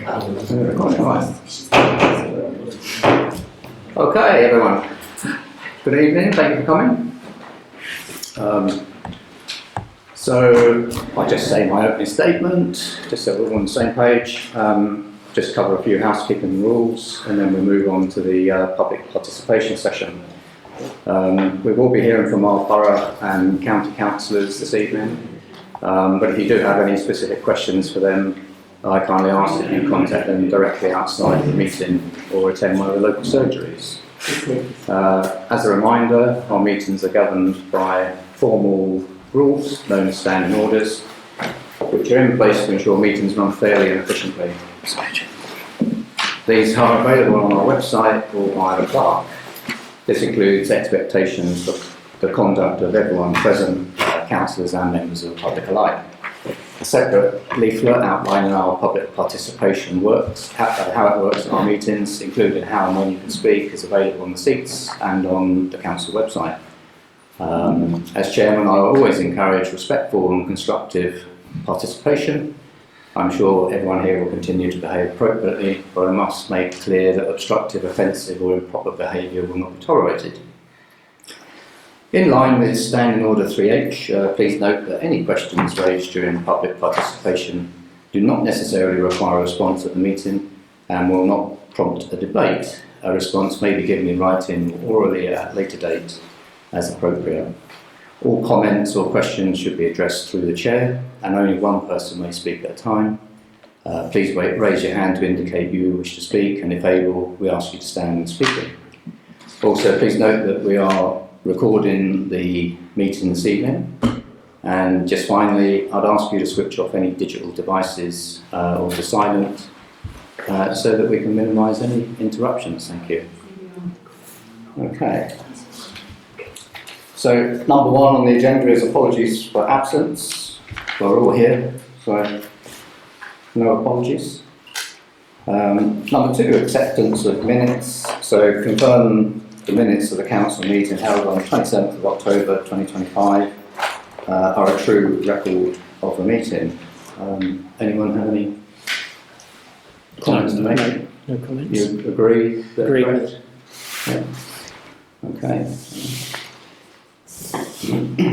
Okay, everyone. Good evening. Thank you for coming. So I'll just say my opening statement, just so we're on the same page. Just cover a few housekeeping rules, and then we'll move on to the public participation session. We will be hearing from our borough and county councillors this evening, but if you do have any specific questions for them, I kindly ask that you contact them directly outside the meeting or attend one of the local surgeries. As a reminder, our meetings are governed by formal rules known as standing orders, which are in place to ensure meetings run fairly and efficiently. These are available on our website or via the clerk. This includes expectations of the conduct of everyone present, councillors and members of the public alike. A separate leaflet outlining our public participation works, how it works at our meetings, including how and when you can speak, is available on the seats and on the council website. As chairman, I always encourage respectful and constructive participation. I'm sure everyone here will continue to behave appropriately, but I must make clear that obstructive, offensive or improper behaviour will not be tolerated. In line with Standing Order 3H, please note that any questions raised during public participation do not necessarily require a response at the meeting and will not prompt a debate. A response may be given in writing or orally at a later date as appropriate. All comments or questions should be addressed through the chair, and only one person may speak at a time. Please raise your hand to indicate you wish to speak, and if able, we ask you to stand and speak. Also, please note that we are recording the meeting this evening, and just finally, I'd ask you to switch off any digital devices or to silent so that we can minimise any interruptions. Thank you. Okay. So, number one on the agenda is apologies for absence. We're all here, so no apologies. Number two, acceptance of minutes. So, confirm the minutes of the council meeting held on the 27th of October 2025 are a true record of the meeting. Anyone have any comments to make? No comments. You agree? Agree. Yeah. Okay. Thank you.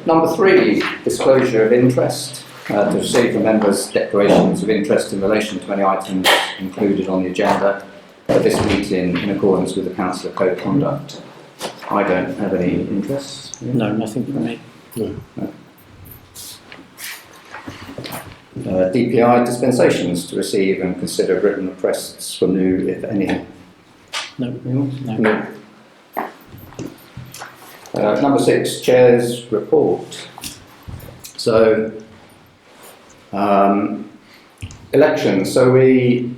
Number three, disclosure of interest. To receive from members declarations of interest in relation to any items included on the agenda for this meeting in accordance with the Council Code of Conduct. I don't have any interest. No, nothing from me. No. DPI dispensations to receive and consider written requests from new, if any. No. No. Number six, Chair's report. So, elections. So you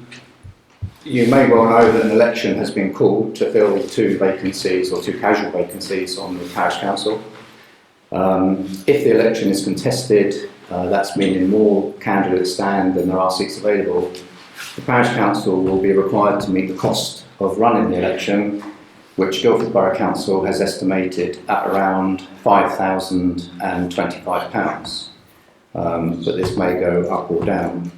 may well know that an election has been called to fill two vacancies or two casual vacancies on the parish council. If the election is contested, that's meaning more candidates stand than there are seats available, the parish council will be required to meet the cost of running the election, which Guildford Borough Council has estimated at around £5,025. But this may go up or down.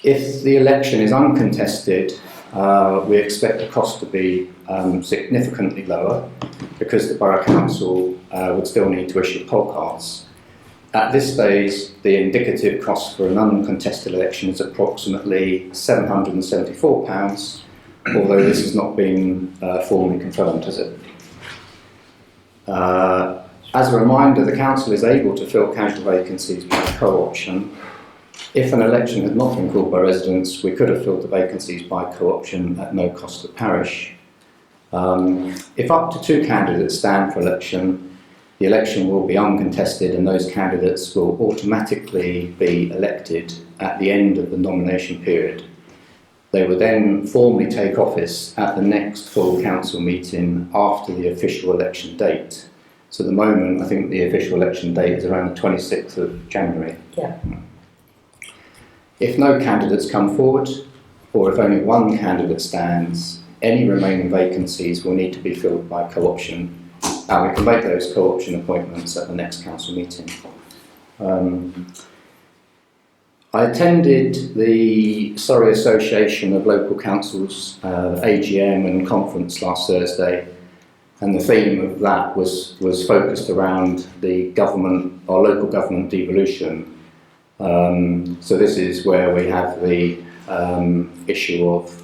If the election is uncontested, we expect the cost to be significantly lower because the Borough Council would still need to issue poll cards. At this stage, the indicative cost for an uncontested election is approximately £774, although this has not been formally confirmed, has it? As a reminder, the council is able to fill casual vacancies by co-option. If an election had not been called by residents, we could have filled the vacancies by co-option at no cost to the parish. If up to two candidates stand for election, The election will be uncontested and those candidates will automatically be elected at the end of the nomination period. They will then formally take office at the next full council meeting after the official election date. So at the moment, I think the official election date is around the 26th of January. Yeah. If no candidates come forward, or if only one candidate stands, any remaining vacancies will need to be filled by co-option, and we can make those co-option appointments at the next council meeting. I attended the Surrey Association of Local Councils AGM and conference last Thursday, and the theme of that was focused around the government or local government devolution. So this is where we have the issue of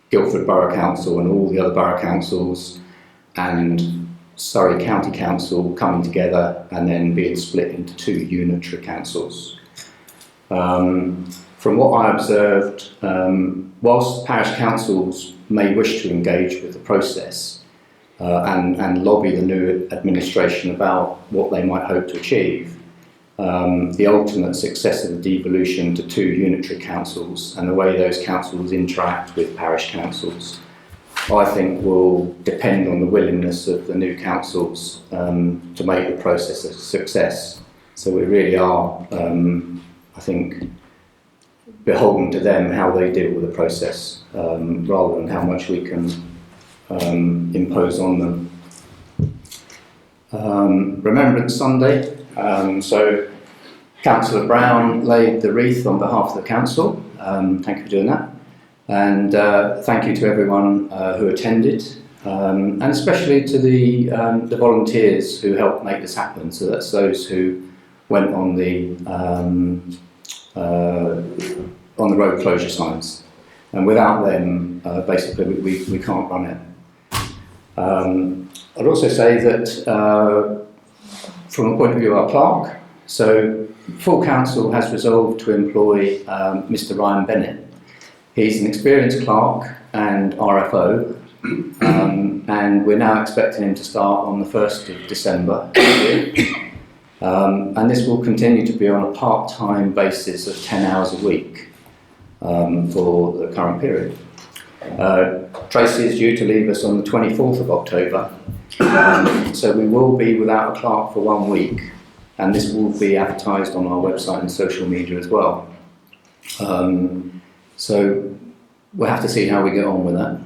Guildford Borough Council and all the other borough councils and Surrey County Council coming together and then being split into two unitary councils. From what I observed, whilst parish councils may wish to engage with the process and lobby the new administration about what they might hope to achieve, the ultimate success of the devolution to two unitary councils and the way those councils interact with parish councils, I think will depend on the willingness of the new councils to make the process a success. So we really are, I think, beholden to them how they deal with the process rather than how much we can impose on them. Remembrance Sunday. So Councillor Brown laid the wreath on behalf of the council. Thank you for doing that. And thank you to everyone who attended, and especially to the volunteers who helped make this happen. So that's those who went on the road closure signs. And without them, basically, we can't run it. I'd also say that from the point of view of our clerk, so full council has resolved to employ Mr. Ryan Bennett. He's an experienced clerk and RFO, and we're now expecting him to start on the 1st of December this year. And this will continue to be on a part-time basis of 10 hours a week for the current period. Tracy is due to leave us on the 24th of October, so we will be without a clerk for 1 week, and this will be advertised on our website and social media as well. So we'll have to see how we get on with that.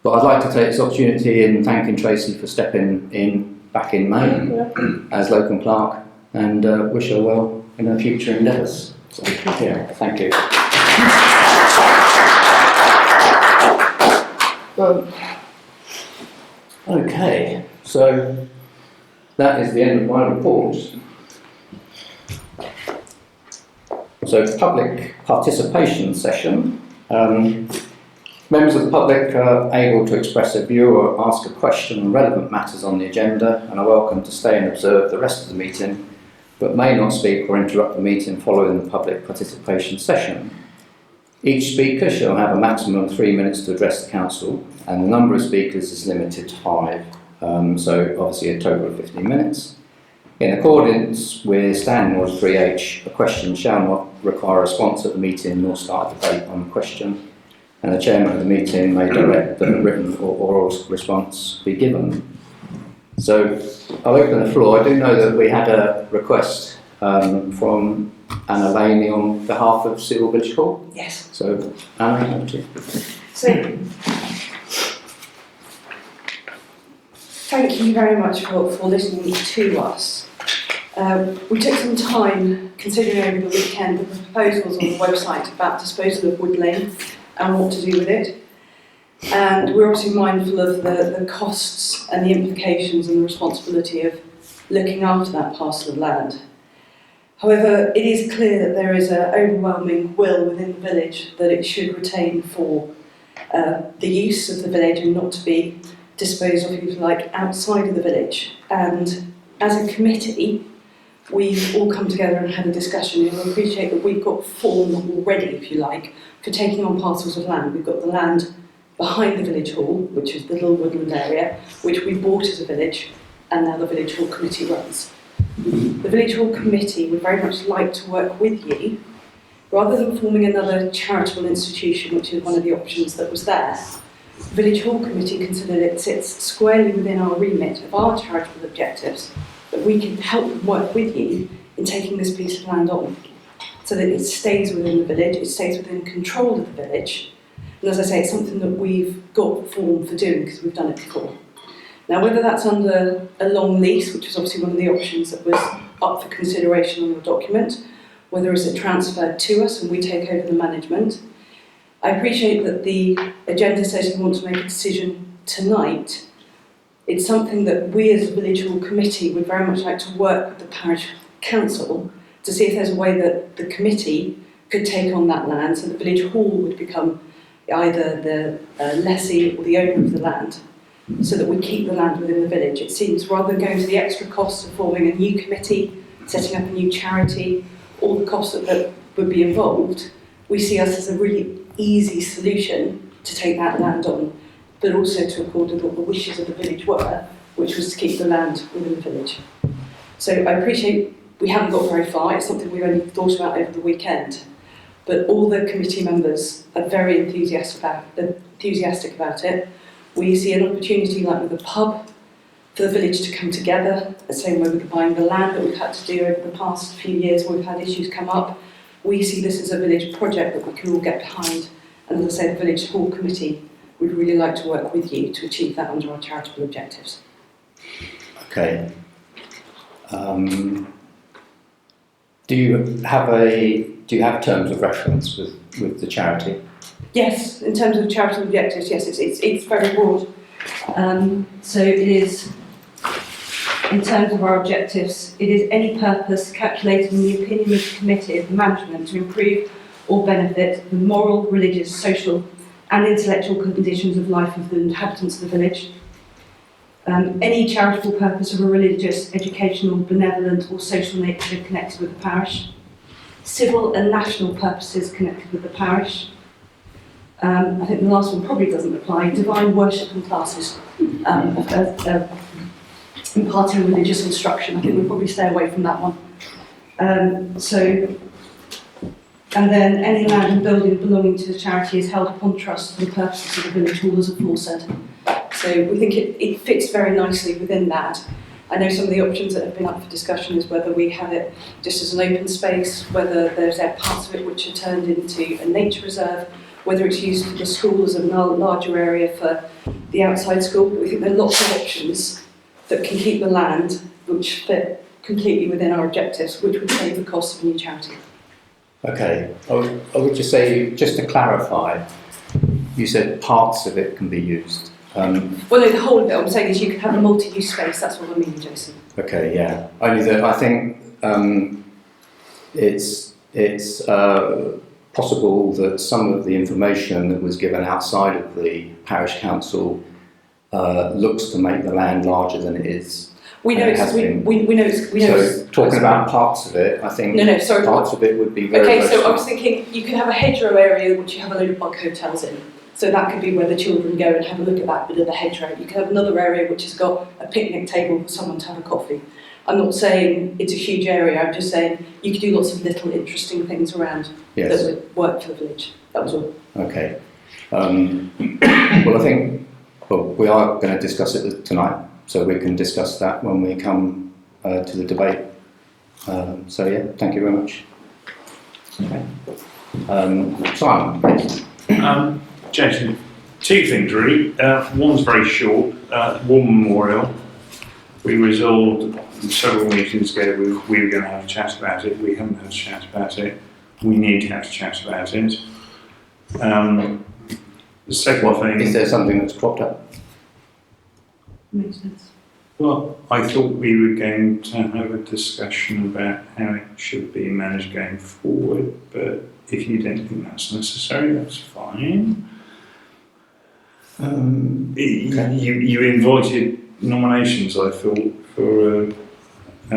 But I'd like to take this opportunity in thanking Tracy for stepping in back in May as local clerk, and wish her well in her future endeavours. So, yeah, thank you. Okay, so that is the end of my report. So, public participation session. Members of the public are able to express a view or ask a question on relevant matters on the agenda and are welcome to stay and observe the rest of the meeting, but may not speak or interrupt the meeting following the public participation session. Each speaker shall have a maximum of 3 minutes to address the council, and the number of speakers is limited to 5, so obviously a total of 15 minutes. In accordance with Standing Order 3H, a question shall not require a response at the meeting nor start a debate on the question, and the chairman of the meeting may direct that a written or oral response be given. So I'll open the floor. I do know that we had a request from Anna Laney on behalf of Seale Village Hall. Yes. So Anna, over to you. So, thank you very much for listening to us. We took some time considering over the weekend the proposals on the website about disposal of Wood Lane and what to do with it. And we're obviously mindful of the costs and the implications and the responsibility of looking after that parcel of land. However, it is clear that there is an overwhelming will within the village that it should retain for the use of the village and not to be disposed of, if you like, outside of the village. And as a committee, we've all come together and had a discussion, and we appreciate that we've got form already, if you like, for taking on parcels of land. We've got the land behind the village hall, which is the little woodland area, which we bought as a village, and now the Village Hall Committee runs. The Village Hall Committee would very much like to work with you, rather than forming another charitable institution, which is one of the options that was there. The Village Hall Committee considered it sits squarely within our remit of our charitable objectives, that we can help work with you in taking this piece of land on, so that it stays within the village, it stays within control of the village. And as I say, it's something that we've got form for doing because we've done it before. Now, whether that's under a long lease, which is obviously one of the options that was up for consideration on your document, whether is it transferred to us and we take over the management. I appreciate that the agenda says you want to make a decision tonight. It's something that we as a Village Hall Committee would very much like to work with the Parish Council to see if there's a way that the committee could take on that land, so the Village Hall would become either the lessee or the owner of the land, so that we keep the land within the village. It seems rather than going to the extra cost of forming a new committee, setting up a new charity, all the costs that would be involved, we see us as a really easy solution to take that land on, but also to accord with what the wishes of the village were, which was to keep the land within the village. So I appreciate we haven't got very far, it's something we've only thought about over the weekend, but all the committee members are very enthusiastic about it. We see an opportunity, like with the pub, for the village to come together, the same way with buying the land that we've had to do over the past few years where we've had issues come up. We see this as a village project that we can all get behind, and as I say, the Village Hall Committee would really like to work with you to achieve that under our charitable objectives. Okay. Do you have terms of reference with the charity? Yes, in terms of charitable objectives, yes, it's very broad. So it is, in terms of our objectives, it is any purpose calculated in the opinion of the committee of the management to improve or benefit the moral, religious, social and intellectual conditions of life of the inhabitants of the village. Any charitable purpose of a religious, educational, benevolent or social nature connected with the parish. Civil and national purposes connected with the parish. I think the last one probably doesn't apply. Divine worship and classes imparting religious instruction. I think we'll probably stay away from that one. And then any land and building belonging to the charity is held upon trust for the purposes of the village hall as aforesaid. So we think it fits very nicely within that. I know some of the options that have been up for discussion is whether we have it just as an open space, whether there's parts of it which are turned into a nature reserve, whether it's used for the school as a larger area for the outside school. We think there are lots of options that can keep the land which fit completely within our objectives, which would save the cost of a new charity. Okay, I would just say, just to clarify, you said parts of it can be used. Well, no, the whole of it, I'm saying is you can have a multi-use space, that's what I mean, Jason. Okay, yeah. Only that I think it's possible that some of the information that was given outside of the parish council looks to make the land larger than it is. We know So talking about parts of it, I think parts of it would be very. Okay, so I was thinking you could have a hedgerow area which you have a load of bug hotels in. So that could be where the children go and have a look at that bit of the hedgerow. You could have another area which has got a picnic table for someone to have a coffee. I'm not saying it's a huge area, I'm just saying you could do lots of little interesting things around that would work for the village. That was all. Okay. Well, I think we are going to discuss it tonight, so we can discuss that when we come to the debate. So yeah, thank you very much. Okay. Simon, please. Jason, two things really. One's very short. War Memorial. We resolved several meetings ago we were going to have a chat about it. We haven't had a chat about it. We need to have a chat about it. The second thing... Is there something that's cropped up? Makes sense. Well, I thought we were going to have a discussion about how it should be managed going forward, but if you don't think that's necessary, that's fine. You invited nominations, I thought, for a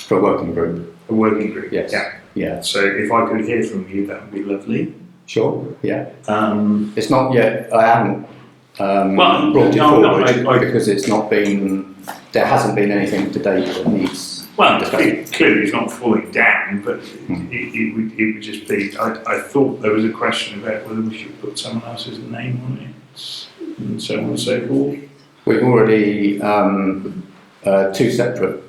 working group. A working group, yes. Yeah. So if I could hear from you, that would be lovely. Sure. Yeah. It's not yet. I haven't brought it forward because it's not been there hasn't been anything to date that needs Well, discussion. clearly it's not fully down, but it would just be, I thought there was a question about whether we should put someone else's name on it, and so on and so forth. We've already, on two separate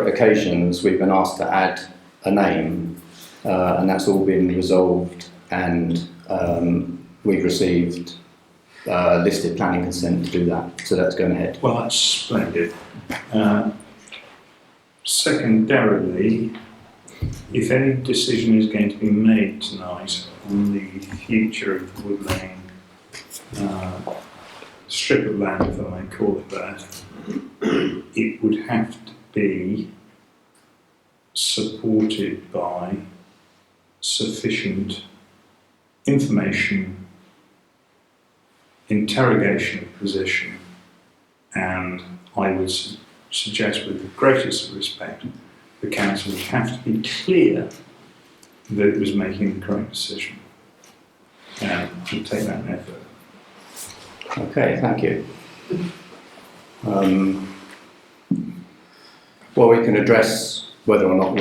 occasions, we've been asked to add a name, and that's all been resolved, and we've received listed planning consent to do that, so that's going ahead. Well, that's splendid. Secondarily, if any decision is going to be made tonight on the future of the Wood Lane strip of land, if I may call it that, it would have to be supported by sufficient information, interrogation of position, and I would suggest with the greatest respect, the council would have to be clear that it was making the correct decision. And we'll take that no further. Okay, thank you. Well, we can address whether or not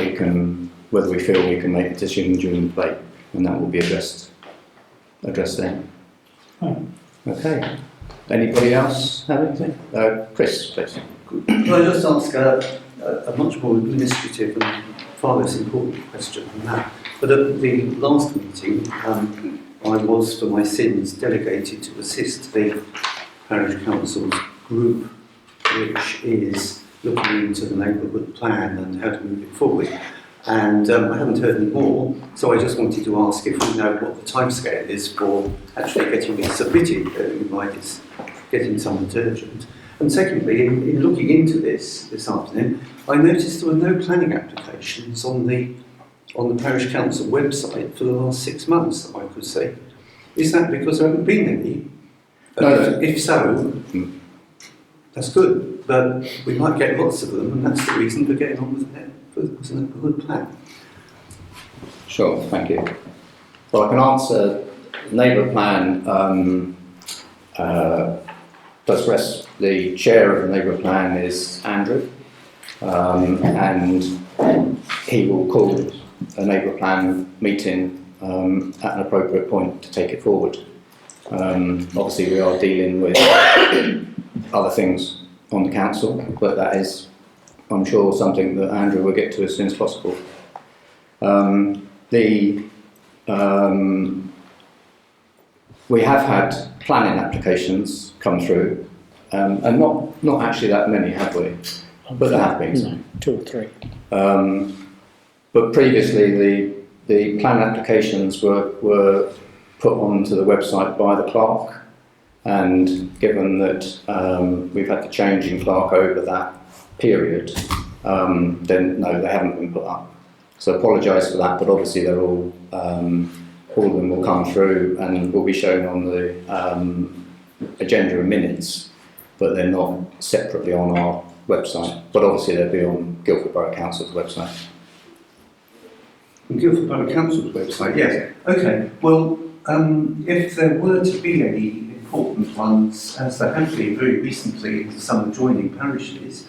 whether we feel we can make a decision during the debate, and that will be addressed then. Okay. Anybody else have anything? Chris, please. Could I just ask a much more administrative and far less important question than that? But at the last meeting, I was, for my sins, delegated to assist the Parish Council's group, which is looking into the neighbourhood plan and how to move it forward. And I haven't heard any more, so I just wanted to ask if we know what the timescale is for actually getting it submitted. In mind, it's getting somewhat urgent. And secondly, in looking into this afternoon, I noticed there were no planning applications on the Parish Council website for the last 6 months that I could see. Is that because there haven't been any? No. If so, that's good, but we might get lots of them, and that's the reason for getting on with it. With a good plan. Sure, thank you. Well, I can answer. The neighbourhood plan does rest. The chair of the neighbourhood plan is Andrew, and he will call a neighbourhood plan meeting at an appropriate point to take it forward. Obviously, we are dealing with other things on the council, but that is, I'm sure, something that Andrew will get to as soon as possible. We have had planning applications come through, and not actually that many, have we? But there have been. No, 2 or 3. But previously, the plan applications were put onto the website by the clerk, and given that we've had the change in clerk over that period, then no, they haven't been put up. So apologise for that, but obviously they're all of them will come through and will be shown on the agenda in minutes, but they're not separately on our website. But obviously they'll be on Guildford Borough Council's website. On Guildford Borough Council's website, yes. Okay, well, if there were to be any important ones, as there have been very recently in some adjoining parishes,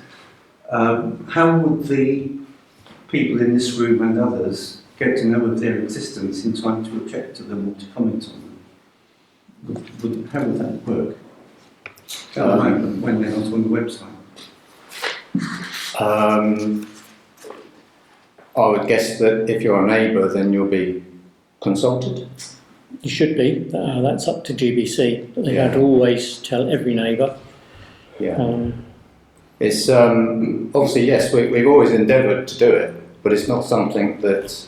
how would the people in this room and others get to know of their existence in time to object to them or to comment on them? How would that work at the moment when they're not on the website? I would guess that if you're a neighbour, then you'll be consulted. You should be. That's up to GBC. But they Yeah. have to always tell every neighbour. Yeah. It's obviously, yes, we've always endeavoured to do it, but it's not something that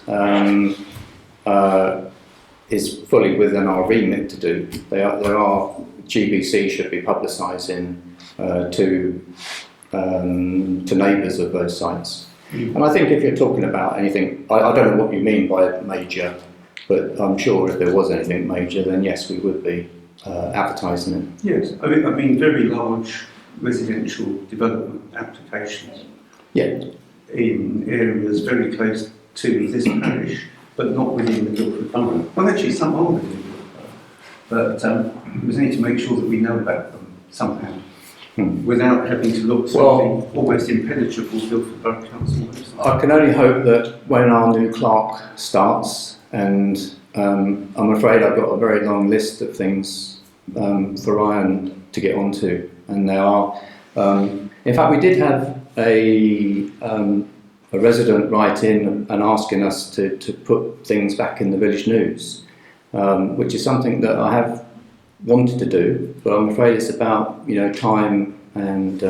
is fully within our remit to do. There are GBC should be publicising to neighbours of those sites. And I think if you're talking about anything, I don't know what you mean by major, but I'm sure if there was anything major, then yes, we would be advertising it. Yes, I mean very large residential development applications. Yeah. In areas very close to this parish, but not within the Guildford Borough. Well, actually, some are within the Guildford Borough, but we need to make sure that we know about them somehow. without having to look at Well- something almost impenetrable built for Borough Council website? I can only hope that when our new clerk starts, and I'm afraid I've got a very long list of things for Ryan to get onto, and there are. In fact, we did have a resident write in and asking us to put things back in the village news, which is something that I have wanted to do, but I'm afraid it's about time and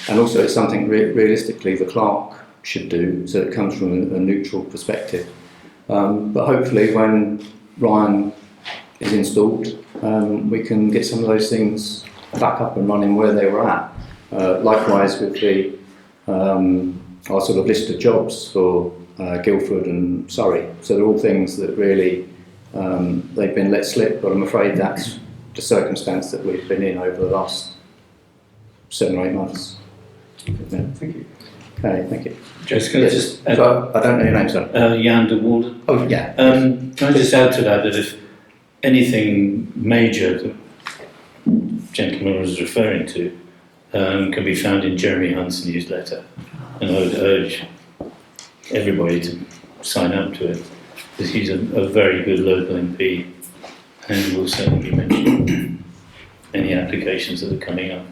also it's something realistically the clerk should do, so it comes from a neutral perspective. But hopefully when Ryan is installed, we can get some of those things back up and running where they were at. Likewise with the our sort of list of jobs for Guildford and Surrey. So they're all things that really they've been let slip, but I'm afraid that's the circumstance that we've been in over the last 7 or 8 months. Yeah. Thank you. Okay, thank you. Just can I just add, So, I don't know your name, sir. Jan de Walden. Oh, yeah. Can I just add to that if anything major the gentleman was referring to can be found in Jeremy Hunt's newsletter, and I would urge everybody to sign up to it, because he's a very good local MP and will certainly be mentioning any applications that are coming up.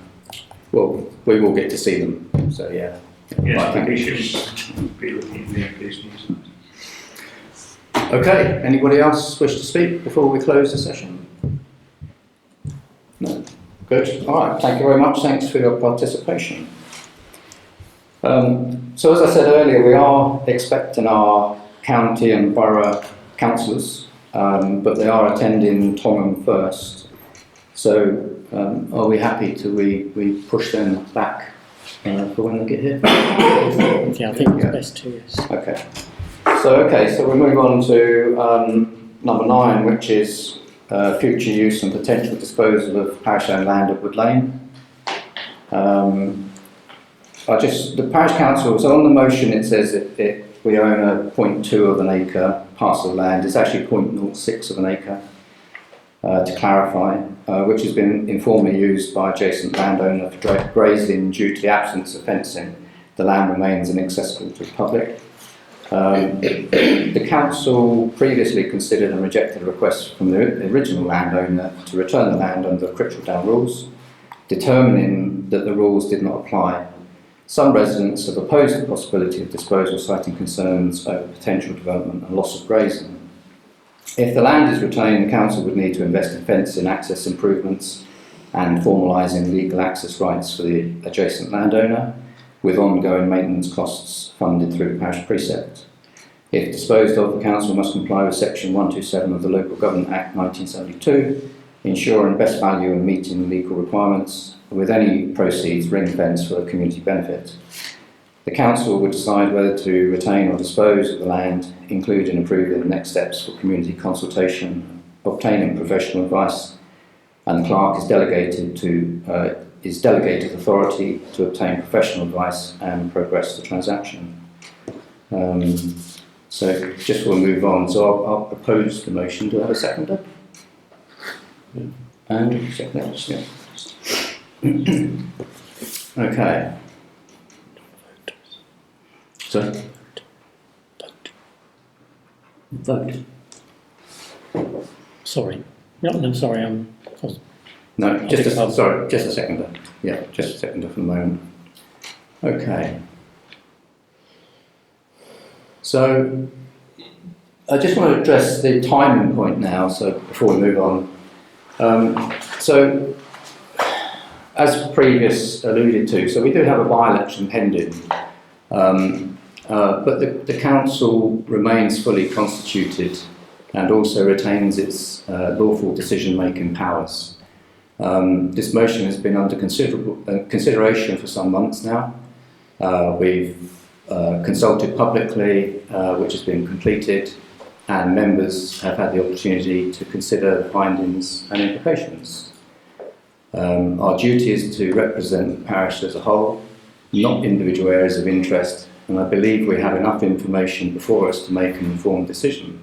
Well, we will get to see them, so yeah. Yes, Right, thank we you. should be looking at the MP's news. Okay, anybody else wish to speak before we close the session? No? Good. All right, thank you very much. Thanks for your participation. So as I said earlier, we are expecting our county and borough councillors, but they are attending Tongham first. So are we happy to we push them back for when they get here? Yeah, I think it's Yeah. best to, yes. Okay. So we move on to number 9, which is future use and potential disposal of parish-owned land at Wood Lane. The parish council. So on the motion, it says we own a 0.2 of an acre parcel of land. It's actually 0.06 of an acre. To clarify, which has been informally used by adjacent landowner for grazing due to the absence of fencing. The land remains inaccessible to the public. The council previously considered and rejected a request from the original landowner to return the land under the Crichton rules, determining that the rules did not apply. Some residents have opposed the possibility of disposal, citing concerns over potential development and loss of grazing. If the land is retained, the council would need to invest in fencing, access improvements and formalising legal access rights for the adjacent landowner, with ongoing maintenance costs funded through the parish precept. If disposed of, the council must comply with section 127 of the Local Government Act 1972, ensuring best value and meeting legal requirements, with any proceeds ring-fenced for community benefit. The council would decide whether to retain or dispose of the land, including approving the next steps for community consultation, obtaining professional advice, and the clerk is delegated authority to obtain professional advice and progress the transaction. So just we'll move on. So I'll propose the motion. Do I have a seconder? And second, yeah. Okay. So vote. Sorry. No, sorry, I was No, just a seconder. Yeah, just a seconder for the moment. Okay. So I just want to address the timing point now, so before we move on. So as previous alluded to, so we do have a by-election pending, but the council remains fully constituted and also retains its lawful decision-making powers. This motion has been under consideration for some months now. We've consulted publicly, which has been completed, and members have had the opportunity to consider the findings and implications. Our duty is to represent the parish as a whole, not individual areas of interest, and I believe we have enough information before us to make an informed decision.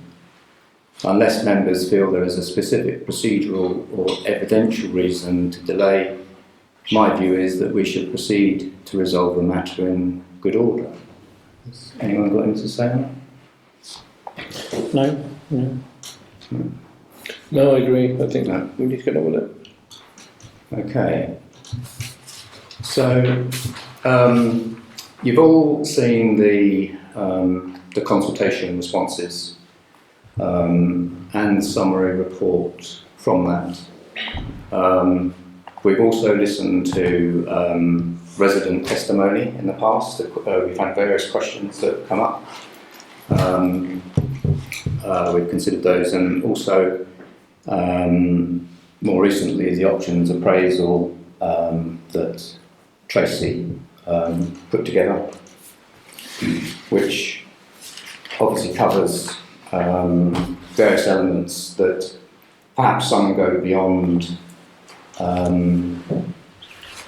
Unless members feel there is a specific procedural or evidential reason to delay my view is that we should proceed to resolve the matter in good order. Has anyone got anything to say on that? No? No. No, I agree. I think we need to get on with it. Okay. So, you've all seen the consultation responses and summary report from that. We've also listened to resident testimony in the past. We've had various questions that have come up. We've considered those, and also more recently the options appraisal that Tracy put together, which obviously covers various elements that perhaps some go beyond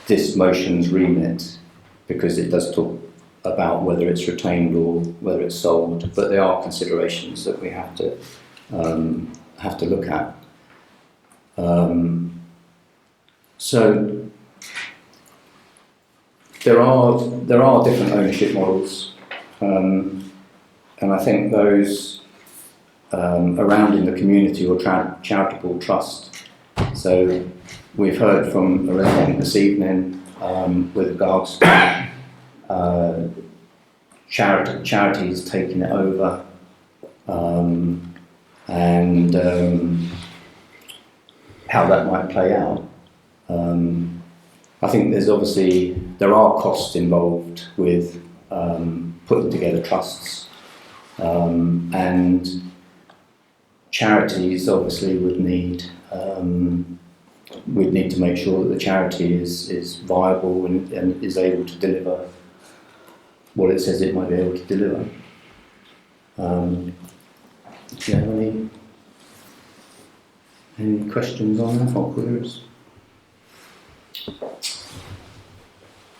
this motion's remit, because it does talk about whether it's retained or whether it's sold, but there are considerations that we have to look at. So there are different ownership models, and I think those around in the community or charitable trust. So we've heard from a resident this evening with regards to charities taking it over, and how that might play out. I think there are costs involved with putting together trusts, and charities obviously would need to make sure that the charity is viable and is able to deliver what it says it might be able to deliver. Do you have any questions on that or queries?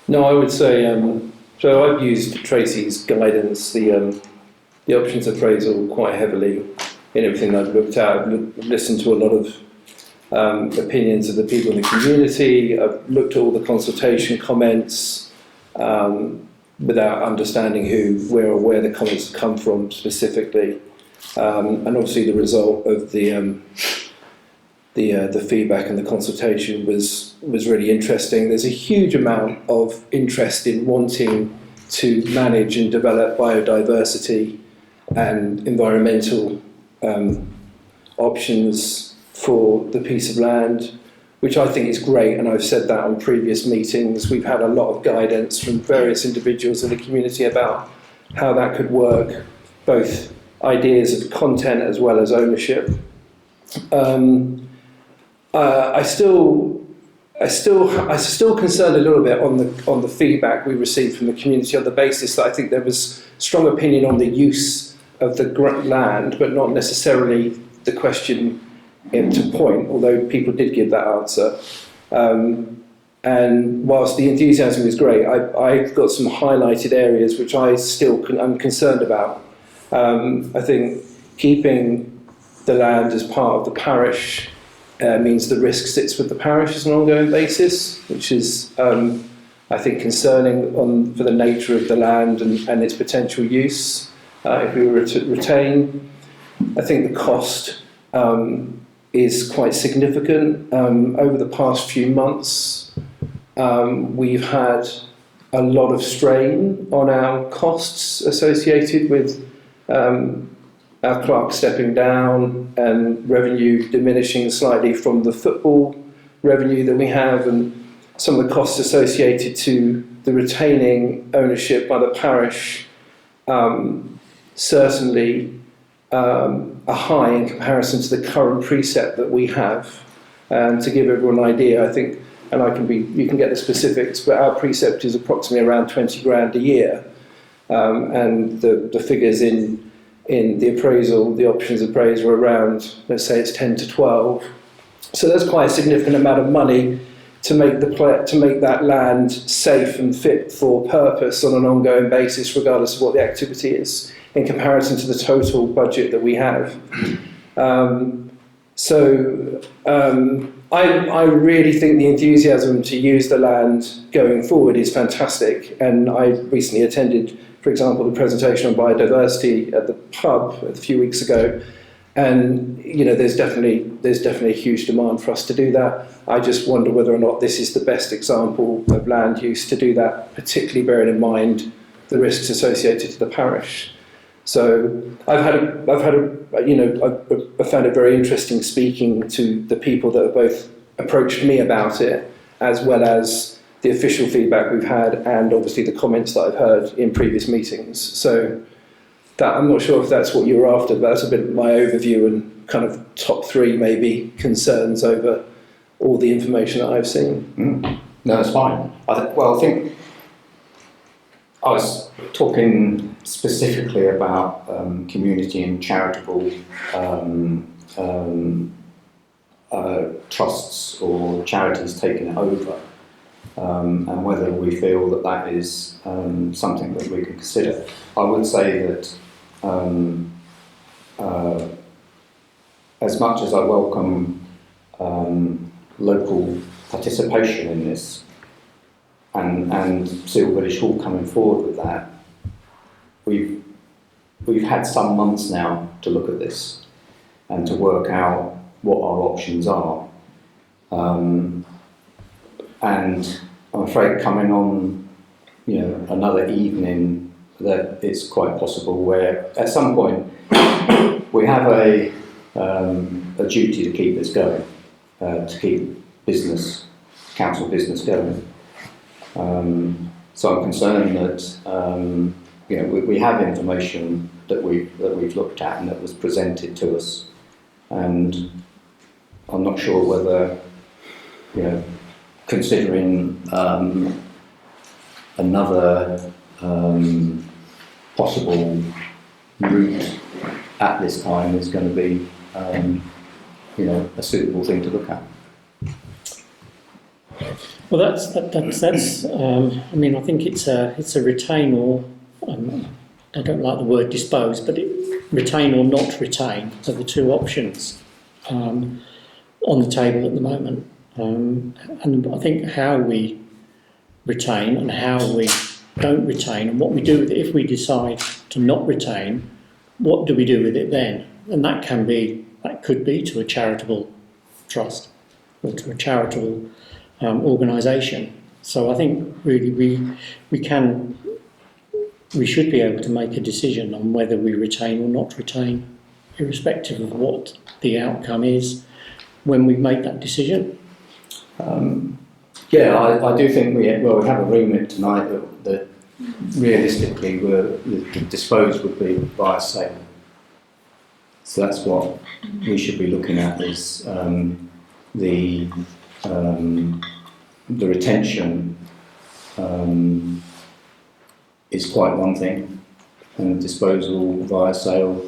No, I would say, so I've used Tracy's guidance, the options appraisal, quite heavily in everything I've looked at. I've listened to a lot of opinions of the people in the community. I've looked at all the consultation comments without understanding where the comments come from specifically. And obviously the result of the feedback and the consultation was really interesting. There's a huge amount of interest in wanting to manage and develop biodiversity and environmental options for the piece of land, which I think is great, and I've said that on previous meetings. We've had a lot of guidance from various individuals in the community about how that could work, both ideas of content as well as ownership. I still concerned a little bit on the feedback we received from the community, on the basis that I think there was strong opinion on the use of the land, but not necessarily the question to point, although people did give that answer. And whilst the enthusiasm is great, I've got some highlighted areas which I'm concerned about. I think keeping the land as part of the parish means the risk sits with the parish as an ongoing basis, which is, I think, concerning for the nature of the land and its potential use. If we were to retain, I think the cost is quite significant. Over the past few months, we've had a lot of strain on our costs associated with our clerk stepping down and revenue diminishing slightly from the football revenue that we have, and some of the costs associated to the retaining ownership by the parish certainly are high in comparison to the current precept that we have. To give everyone an idea, I think, and you can get the specifics, but our precept is approximately around 20 grand a year, and the figures in the appraisal, the options appraisal, around, let's say it's 10 to 12. So that's quite a significant amount of money to make that land safe and fit for purpose on an ongoing basis, regardless of what the activity is, in comparison to the total budget that we have. I really think the enthusiasm to use the land going forward is fantastic, and I recently attended, for example, the presentation on biodiversity at the pub a few weeks ago, and there's definitely a huge demand for us to do that. I just wonder whether or not this is the best example of land use to do that, particularly bearing in mind the risks associated to the parish. So I found it very interesting speaking to the people that have both approached me about it, as well as the official feedback we've had, and obviously the comments that I've heard in previous meetings. So that, I'm not sure if that's what you were after, but that's a bit of my overview and kind of top three maybe concerns over all the information that I've seen. No, that's fine. I think I was talking specifically about community and charitable trusts or charities taking it over, and whether we feel that that is something that we can consider. I would say that as much as I welcome local participation in this, and Seale Village Hall coming forward with that, we've had some months now to look at this and to work out what our options are. And I'm afraid coming on, another evening, that it's quite possible where at some point we have a duty to keep this going, to keep council business going. So I'm concerned that we have information that we've looked at and that was presented to us, and I'm not sure whether considering another possible route at this time is going to be a suitable thing to look at. Well, that's. I mean, I think it's a retain or. I don't like the word dispose, but retain or not retain are the two options on the table at the moment. And I think how we retain and how we don't retain, and what we do with it if we decide to not retain, what do we do with it then? And that could be to a charitable trust or to a charitable organisation. So I think really we should be able to make a decision on whether we retain or not retain, irrespective of what the outcome is when we make that decision. I do think we have a remit tonight that realistically the dispose would be via sale. So that's what we should be looking at, is the retention is quite one thing, and disposal via sale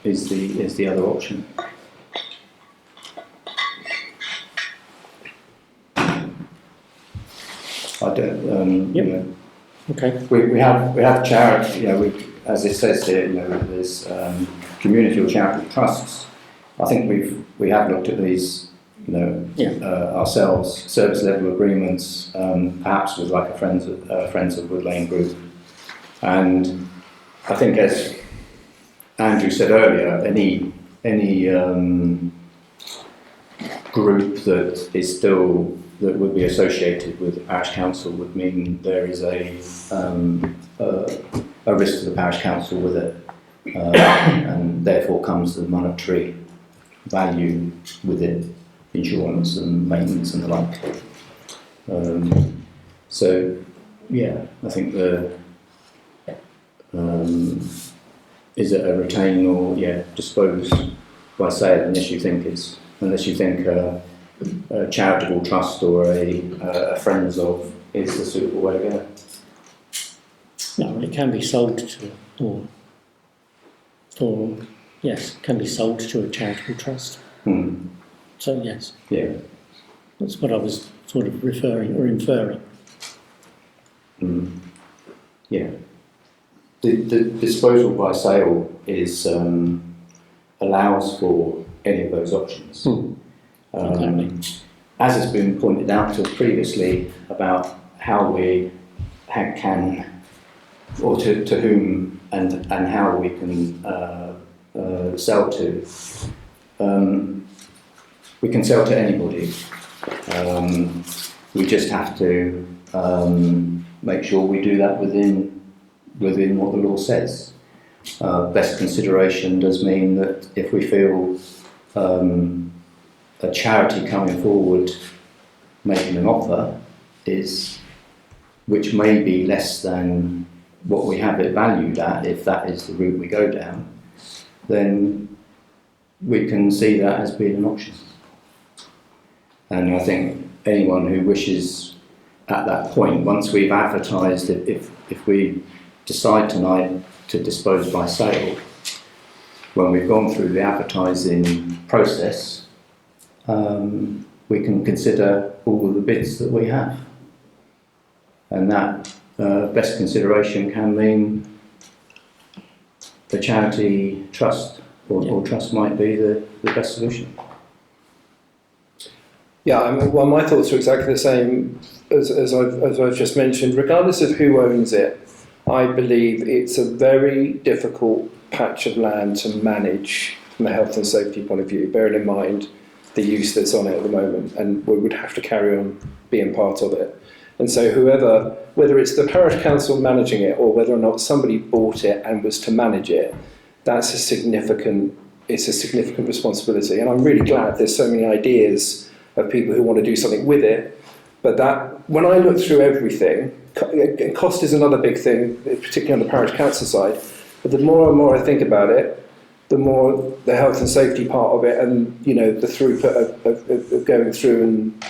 is the other option. I don't. Yep. Okay. We have charity. As it says here, there's community or charitable trusts. I think we have looked at these. Ourselves, service level agreements, perhaps with like a Friends of Wood Lane group, and I think, as Andrew said earlier, any group that would be associated with the parish council would mean there is a risk to the parish council with it, and therefore comes the monetary value with it. Insurance and maintenance and the like. I think is it a retain or dispose by sale, unless you think a charitable trust or a friends of is the suitable way to go. No, it can be sold can be sold to a charitable trust. So yes, that's what I was sort of referring or inferring. The disposal by sale is allows for any of those options, Exactly. As has been pointed out to us previously about how we can, or to whom and how we can sell to, we can sell to anybody. We just have to make sure we do that within what the law says. Best consideration does mean that if we feel a charity coming forward making an offer which may be less than what we have it valued at, if that is the route we go down, then we can see that as being an option. And I think anyone who wishes at that point, once we've advertised it, if we decide tonight to dispose by sale, when we've gone through the advertising process, we can consider all of the bids that we have. And that best consideration can mean the charity trust, or trust might be the best solution. Yeah, I mean, well, my thoughts are exactly the same as I've just mentioned. Regardless of who owns it, I believe it's a very difficult patch of land to manage from a health and safety point of view, bearing in mind the use that's on it at the moment, and we would have to carry on being part of it. And so whoever, whether it's the parish council managing it or whether or not somebody bought it and was to manage it, it's a significant responsibility. And I'm really glad there's so many ideas of people who want to do something with it. But that, when I look through everything, cost is another big thing, particularly on the parish council side. But the more and more I think about it, the more the health and safety part of it, and the throughput of going through and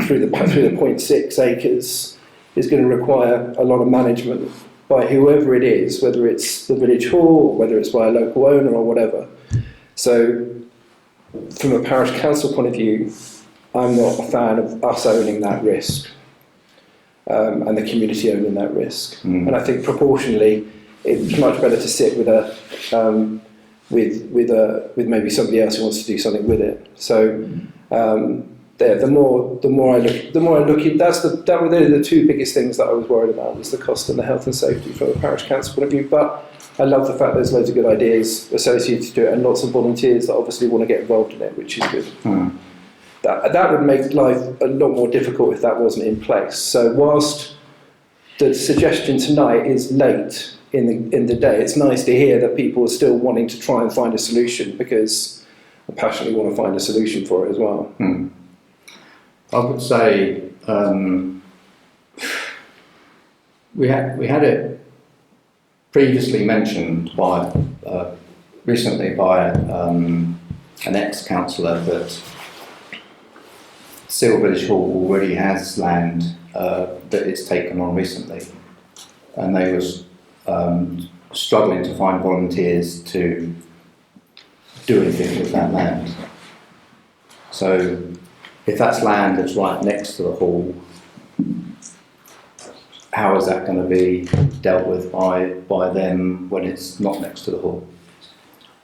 through the 0.6 acres is going to require a lot of management by whoever it is, whether it's the village hall or whether it's by a local owner or whatever. So, from a parish council point of view, I'm not a fan of us owning that risk and the community owning that risk. And I think proportionally, it's much better to sit with with maybe somebody else who wants to do something with it. So the more I look at that were the two biggest things that I was worried about, was the cost and the health and safety from a parish council point of view. But I love the fact there's loads of good ideas associated to it and lots of volunteers that obviously want to get involved in it, which is good. That would make life a lot more difficult if that wasn't in place. So whilst the suggestion tonight is late in the day, it's nice to hear that people are still wanting to try and find a solution, because I passionately want to find a solution for it as well. I would say we had it previously mentioned recently by an ex-councillor that Seale Village Hall already has land that it's taken on recently, and they was struggling to find volunteers to do anything with that land. So if that's land that's right next to the hall, how is that going to be dealt with by them when it's not next to the hall?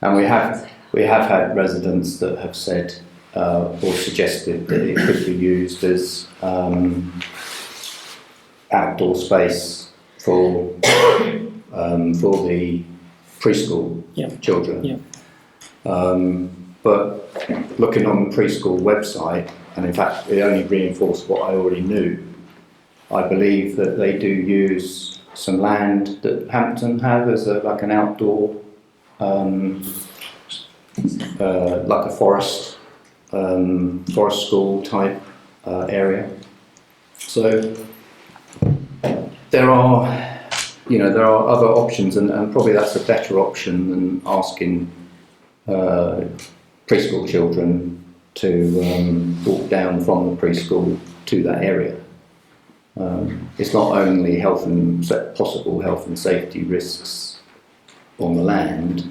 And we have had residents that have said or suggested that it could be used as outdoor space for the preschool children. But looking on the preschool website, and in fact it only reinforced what I already knew, I believe that they do use some land that Hampton have as like an outdoor, like a forest school type area. So there are other options, and probably that's a better option than asking preschool children to walk down from the preschool to that area. It's not only possible health and safety risks on the land.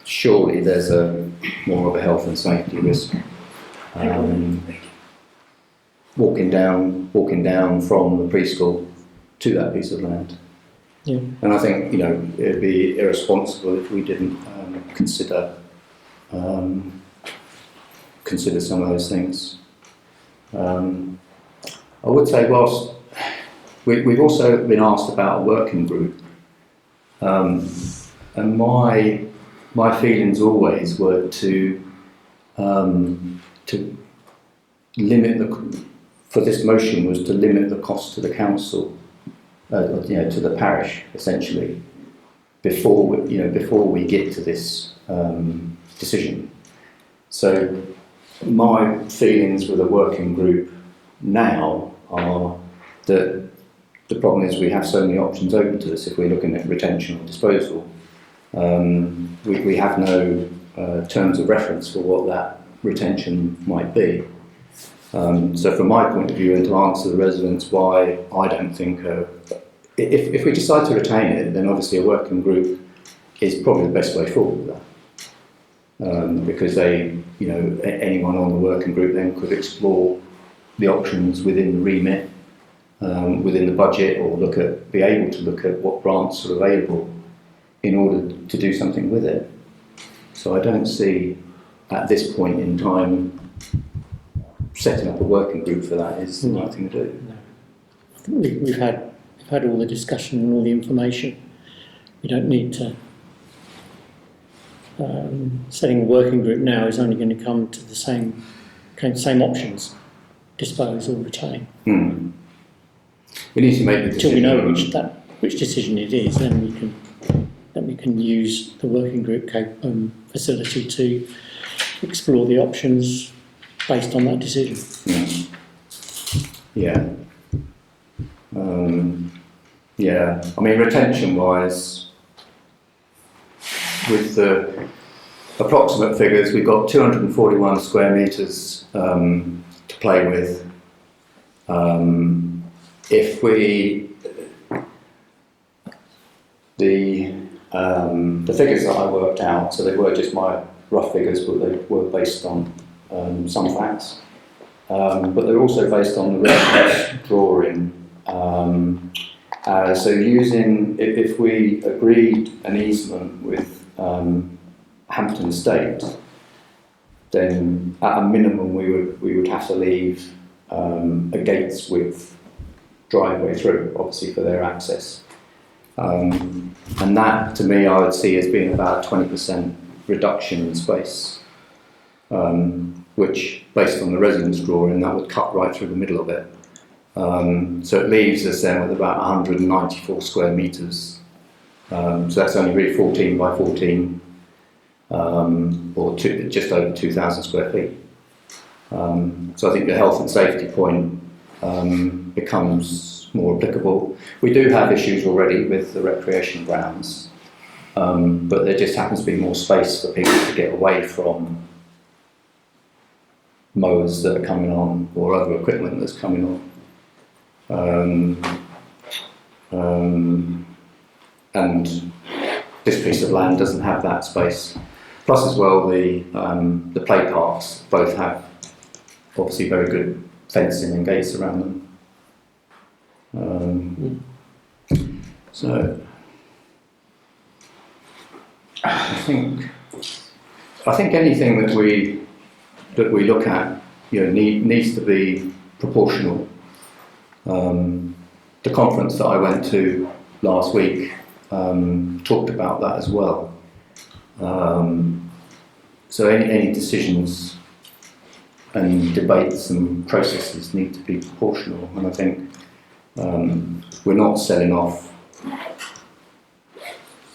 Surely there's more of a health and safety risk walking down from the preschool to that piece of land. And I think it'd be irresponsible if we didn't consider consider some of those things. I would say, whilst we've also been asked about a working group, and my feelings always were to limit for this motion was to limit the cost to the council, to the parish, essentially, before we get to this decision. So my feelings with a working group now are that the problem is we have so many options open to us if we're looking at retention or disposal. We have no terms of reference for what that retention might be. So from my point of view, and to answer the residents why I don't think, if we decide to retain it, then obviously a working group is probably the best way forward with that. Because anyone on the working group then could explore the options within the remit, within the budget, or be able to look at what grants are available in order to do something with it. So I don't see at this point in time setting up a working group for that is the right thing to do. No. I think we've had all the discussion and all the information. We don't need to. Setting a working group now is only going to come to the same options: dispose or retain. We need to make the decision. Until we know which decision it is, then we can use the working group facility to explore the options based on that decision. Yeah. I mean, retention-wise, with the approximate figures, we've got 241 square metres to play with. If the figures that I worked out, so they were just my rough figures, but they were based on some facts, but they're also based on the reference drawing. So if we agreed an easement with Hampton Estate, then at a minimum we would have to leave a gates width driveway through, obviously for their access. And that, to me, I would see as being about a 20% reduction in space, which, based on the residence drawing, that would cut right through the middle of it. So it leaves us then with about 194 square metres. So that's only really 14 by 14, or just over 2,000 square feet. So I think the health and safety point becomes more applicable. We do have issues already with the recreation grounds, but there just happens to be more space for people to get away from mowers that are coming on or other equipment that's coming on. And this piece of land doesn't have that space. Plus, as well, the play parks both have obviously very good fencing and gates around them. So I think anything that we look at, needs to be proportional. The conference that I went to last week talked about that as well. So any decisions and debates and processes need to be proportional, and I think we're not selling off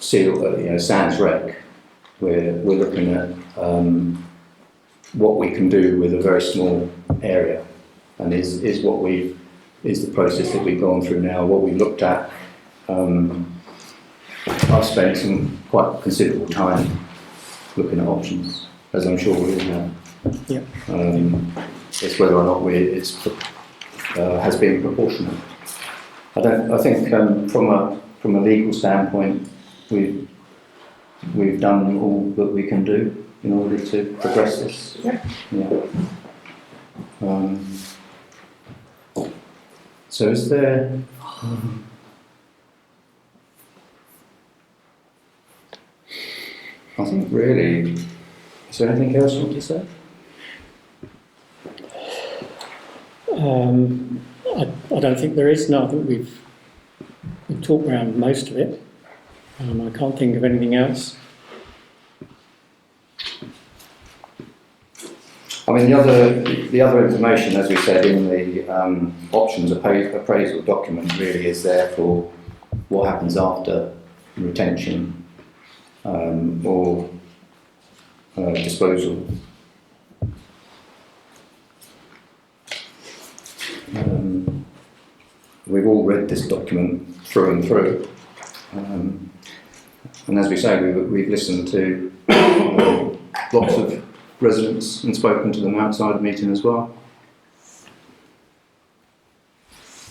Seale Sands Rec. We're looking at what we can do with a very small area, and is the process that we've gone through now. What we looked at, I've spent some quite considerable time looking at options, as I'm sure we all have. Yeah. It's whether or not has been proportional. I think from a legal standpoint, we've done all that we can do in order to progress this. Yeah. So is there? I think really. Is there anything else you want to say? I don't think there is. No, I think we've talked around most of it. I can't think of anything else. I mean, the other information, as we said in the options appraisal document, really is there for what happens after retention or disposal. We've all read this document through and through, and as we say, we've listened to lots of residents and spoken to them outside the meeting as well.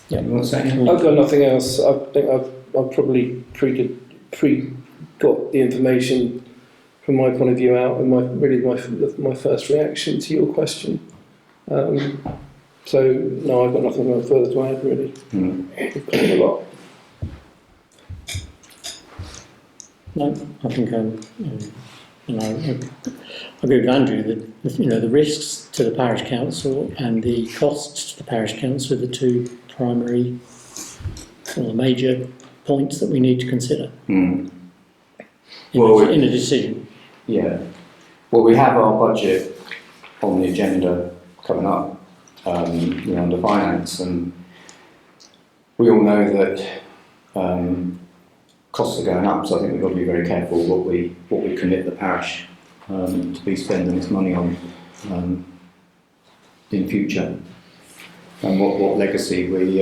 Yeah. You want to say anything? I've got nothing else. I think I've probably got the information from my point of view out, and my first reaction to your question. So no, I've got nothing further to add really. We've covered a lot. No, I think I agree with Andrew that the risks to the parish council and the costs to the parish council are the two primary or the major points that we need to consider in a decision. Yeah. Well, we have our budget on the agenda coming up, under finance, and we all know that costs are going up. So I think we've got to be very careful what we commit the parish to be spending this money on in future, and what legacy we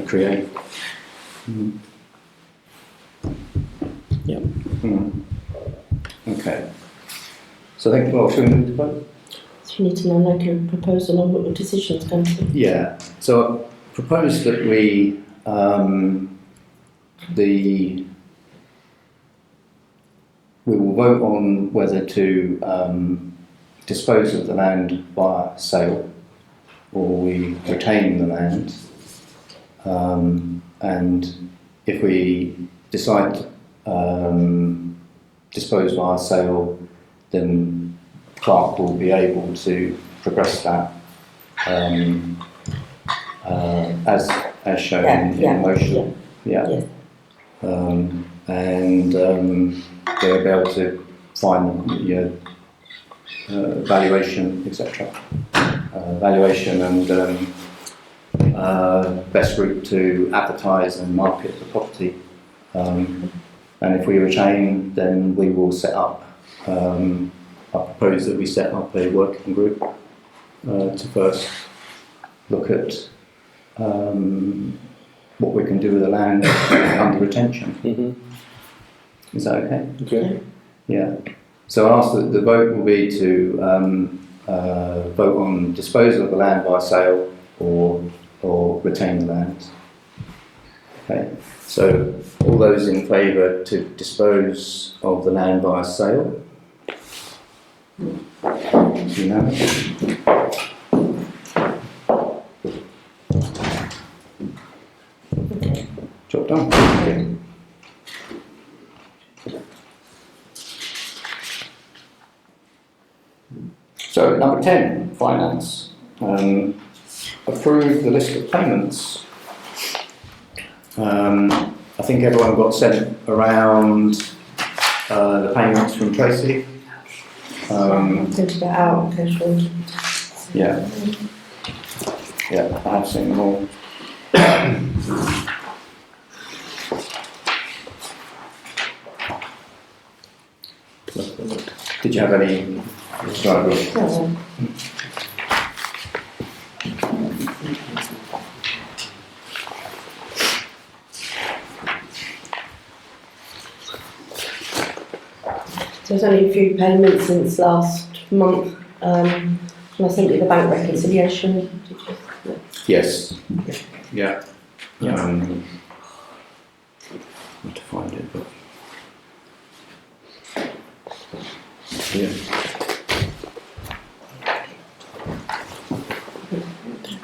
create. Yeah. Okay. So I think, should we move to vote? So you need to now make a proposal on what your decision's going to be. Yeah. So I propose that we will vote on whether to dispose of the land via sale, or we retain the land, and if we decide dispose via sale, then Clark will be able to progress that as shown in the motion. Yeah. And they'll be able to find valuation, etc. Valuation and best route to advertise and market the property. And if we retain, then we will set up. I propose that we set up a working group to first look at what we can do with the land under retention. Is that okay? Okay. Yeah. So I'll ask that the vote will be to vote on disposal of the land by sale or retain the land. Okay. So all those in favour to dispose of the land by sale? Unanimous. Job done. Okay. So number 10, finance. Approve the list of payments. I think everyone got sent around the payments from Tracy. Printed that out and go through. Yeah. Yeah, I have seen them all. Did you have any? Sorry, So there's only a few payments since last month. And I sent you the bank reconciliation. Did you? No. yes. Yeah. Need to find it, but yeah.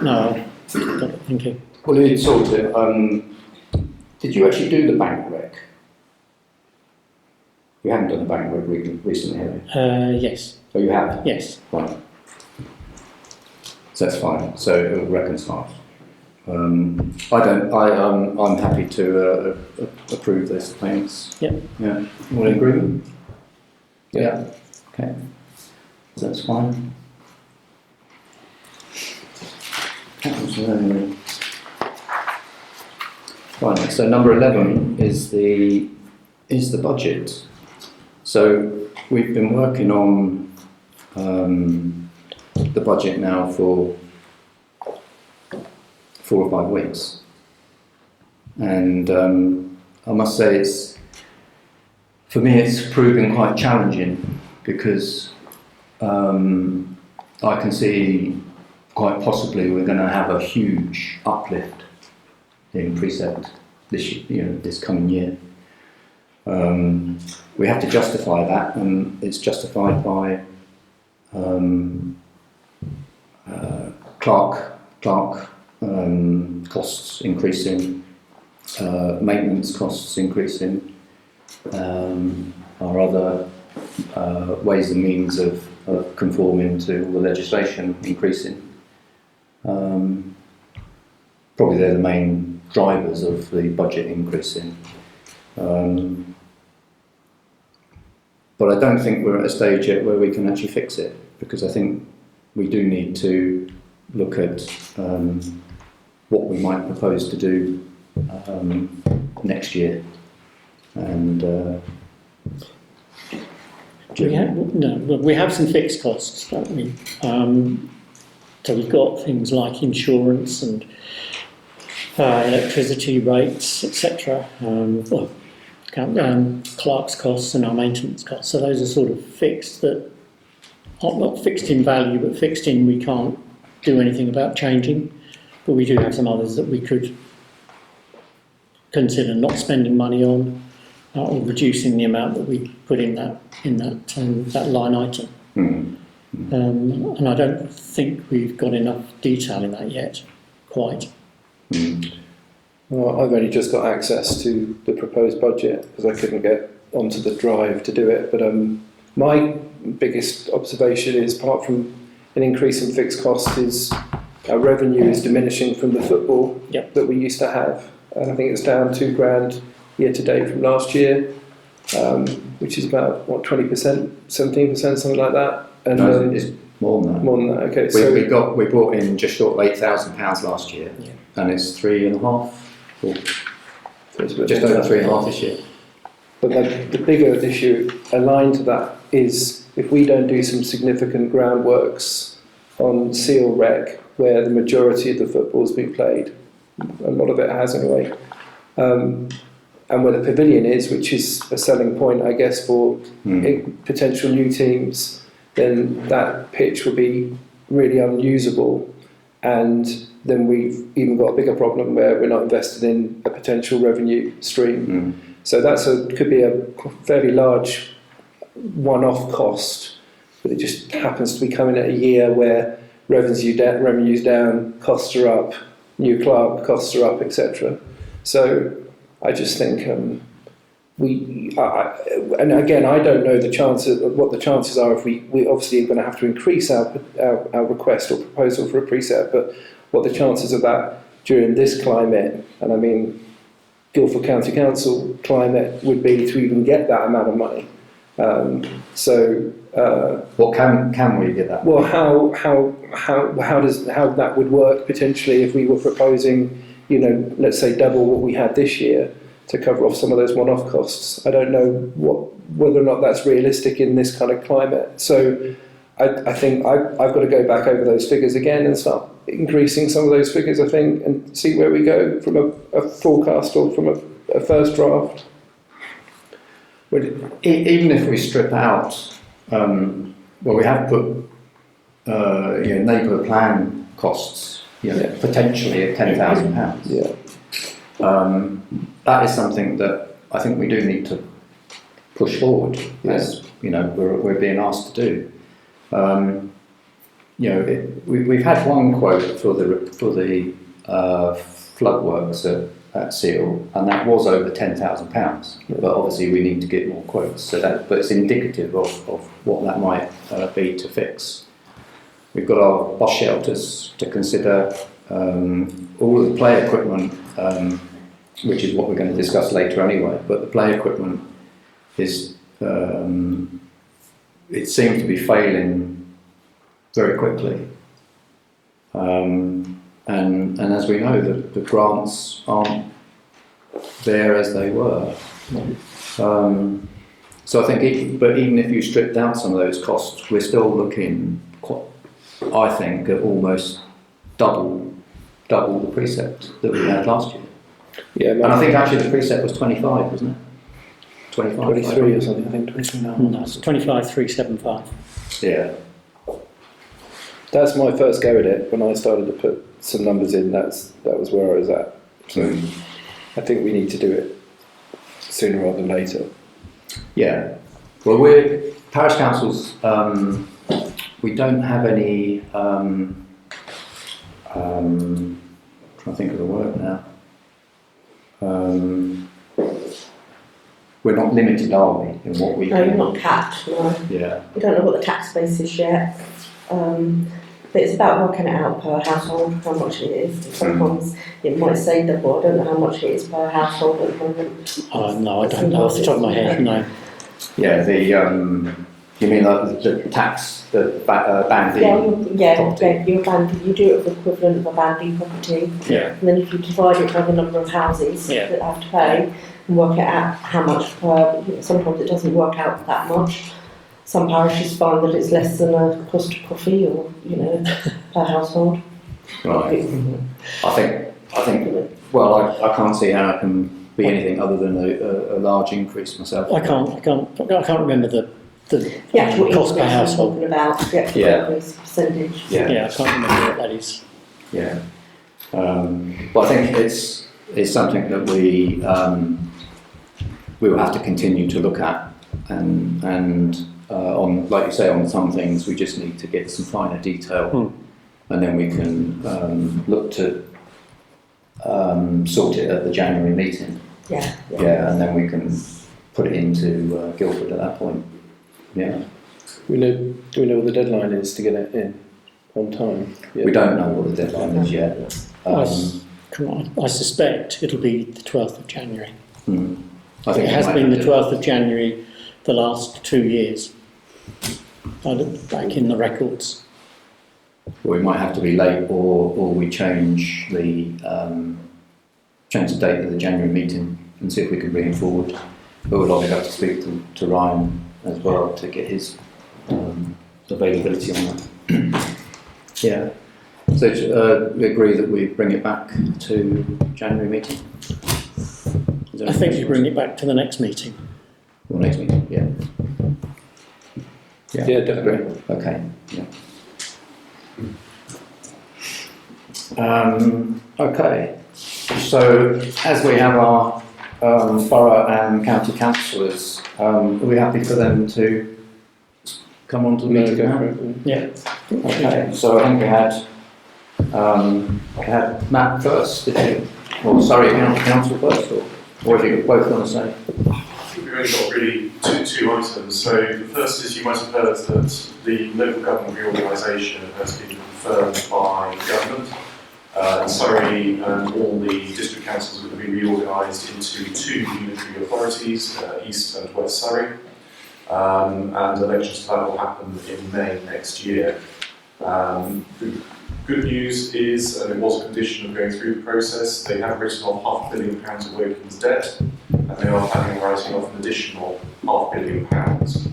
No, thank you. Well, it's sort of. Did you actually do the bank rec? You haven't done the bank rec recently, have you? Yes. Oh, you have? Yes. Right. So that's fine. So it will reconcile. I'm happy to approve those payments. Yep. Yeah. All in agreement? Yeah. Okay. So that's fine. Right. So number 11 is the budget. So we've been working on the budget now for 4 or 5 weeks, and I must say for me it's proving quite challenging because I can see quite possibly we're going to have a huge uplift in precept this coming year. We have to justify that, and it's justified by clerk costs increasing, maintenance costs increasing, our other ways and means of conforming to the legislation increasing. Probably they're the main drivers of the budget increasing. But I don't think we're at a stage yet where we can actually fix it, because I think we do need to look at what we might propose to do next year. And we have some fixed costs, don't we? So we've got things like insurance and electricity rates, etc. Clerk's costs and our maintenance costs. So those are sort of fixed, that are not fixed in value, but fixed in we can't do anything about changing. But we do have some others that we could consider not spending money on, or reducing the amount that we put in that line item. And I don't think we've got enough detail in that yet, quite. Well, I've only just got access to the proposed budget because I couldn't get onto the drive to do it. But my biggest observation is, apart from an increase in fixed costs, is our revenue is diminishing from the football that we used to have. And I think it's down £2,000 year to date from last year, which is about 20%, 17%, something like that. And no, it's more than that. More than that. Okay. We brought in just short of £8,000 last year, and it's 3.5. So it's just over 3.5 this year. But the bigger issue aligned to that is, if we don't do some significant groundworks on Seale Rec, where the majority of the football's been played, a lot of it has anyway, and where the pavilion is, which is a selling point, I guess, for potential new teams, then that pitch will be really unusable, and then we've even got a bigger problem where we're not invested in a potential revenue stream. So could be a fairly large one-off cost, but it just happens to be coming at a year where revenue's down, costs are up, new club costs are up, etc. So I just think and again, I don't know what the chances are if we obviously are going to have to increase our request or proposal for a precept, but what the chances of that during this climate, and I mean Guildford County Council climate, would be to even get that amount of money. What can we get that? Well, how that would work potentially if we were proposing, let's say double what we had this year to cover off some of those one-off costs. I don't know whether or not that's realistic in this kind of climate. So I think I've got to go back over those figures again and start increasing some of those figures, I think, and see where we go from a forecast or from a first draft. Even if we strip out, we have put neighbourhood plan costs, potentially at £10,000. Yeah. That is something that I think we do need to push forward, as we're being asked to do. We've had one quote for the flood works at Seale, and that was over £10,000. But obviously we need to get more quotes. But it's indicative of what that might be to fix. We've got our bus shelters to consider, all of the play equipment, which is what we're going to discuss later anyway, but the play equipment is, it seems to be failing very quickly. And as we know, the grants aren't there as they were. So I think, but even if you stripped out some of those costs, we're still looking, I think, at almost double the precept that we had last year. Yeah, And I think actually the precept was 25, wasn't it? 25, 23 or something, I think 23 now. No, it's 25,375. Yeah. That's my first go at it. When I started to put some numbers in, that was where I was at. So I think we need to do it sooner rather than later. Yeah. Well, we're parish councils. We don't have any. Trying to think of the word now. We're not limited, are we, in what we? No, you're not capped, no. Yeah. We don't know what the tax base is yet. But it's about working it out per household, how much it is. Sometimes it might say double, I don't know how much it is per household at the moment. Oh, no, I don't know off the top of my head, no. Yeah. The you mean the tax, the banding? Yeah, you do it with the equivalent of a banding property. Yeah. And then if you divide it by the number of houses that have to pay and work it out how much per, sometimes it doesn't work out that much. Some parishes find that it's less than a cost of coffee or, per household. Right. I think. Well, I can't see how it can be anything other than a large increase myself. I can't remember the actual cost per increase household. I'm talking about, the actual increase percentage. Yeah, I can't remember what that is. Yeah. But I think it's something that we will have to continue to look at, and on, like you say, on some things we just need to get some finer detail, and then we can look to sort it at the January meeting. Yeah. Yeah, and then we can put it into Guildford at that point. Yeah. Do we know what the deadline is to get it in on time? Yeah. We don't know what the deadline is yet. I suspect it'll be the 12th of January. I think it has been the 12th of January the last 2 years. I looked back in the records. We might have to be late, or we change the date of the January meeting and see if we can bring it forward. But we'll obviously have to speak to Ryan as well to get his availability on that. Yeah. So we agree that we bring it back to January meeting. I think we bring it back to the next meeting. Or next meeting, yeah. Yeah, definitely. Okay. Yeah. Okay. So as we have our borough and county councillors, are we happy for them to come on to the meeting now? Yeah. Okay. So I think we had Matt first, did you? Or sorry, council first, or if you both want to say. We've only got really two items. So the first is, you might have heard that the local government reorganisation has been confirmed by government. Surrey and all the district councils are going to be reorganised into 2 unitary authorities, East and West Surrey, and elections for that will happen in May next year. The good news is, and it was a condition of going through the process, they have written off £500 million of Waking's debt, and they are planning on writing off an additional £500 million